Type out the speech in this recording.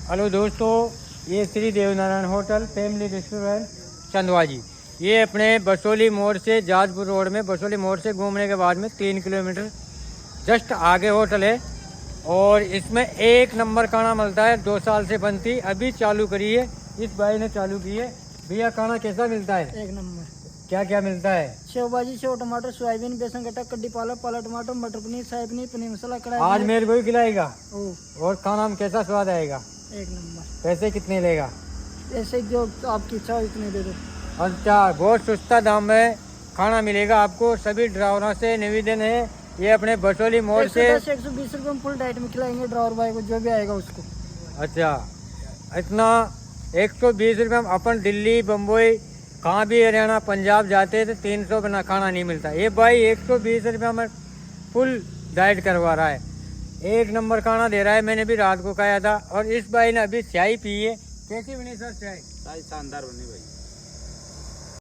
Hello दोस्तों, ये Shri Devnarayan hotel family restaurant Chandwa ji. ये अपने बसोली मोड़ से जाजपुर रोड में बसोली मोड़ से घूमने के बाद में 3 किलोमीटर जस्ट आगे होटल है। और इसमें एक नंबर खाना मिलता है। 2 साल से बनती, अभी चालू करी है, इस भाई ने चालू की है। भैया खाना कैसा मिलता है? एक नंबर। क्या क्या मिलता है? सेव भाजी, सेव टमाटर, सोयाबीन, बेसन गट्टा, कड्डी पालक, पालक टमाटर, मटर पनीर, शाही पनीर, पनीर मसाला, कढ़ाई आज मेरे को ही खिलाएगा। ओ, और खाना में कैसा स्वाद आएगा? एक नंबर। पैसे कितने लेगा? ऐसे जो आपकी इच्छा हो इतने दे दो। अच्छा, बहुत सस्ता दाम में खाना मिलेगा आपको। सभी ड्राइवरों से निवेदन है, ये अपने बसोली मोड़ से 120 रुपये में फुल डाइट में खिलाएंगे ड्राइवर भाई को, जो भी आएगा उसको। अच्छा, इतना 120 रुपये में अपन दिल्ली बम्बई कहाँ भी हरियाणा पंजाब जाते हैं तो 300 बिना खाना नहीं मिलता। ये भाई 120 रुपये में फुल डाइट करवा रहा है, एक नंबर खाना दे रहा है। मैंने भी रात को खाया था। और इस भाई ने अभी चाय पी है। कैसी बनी सर चाय? शानदार बनी भाई।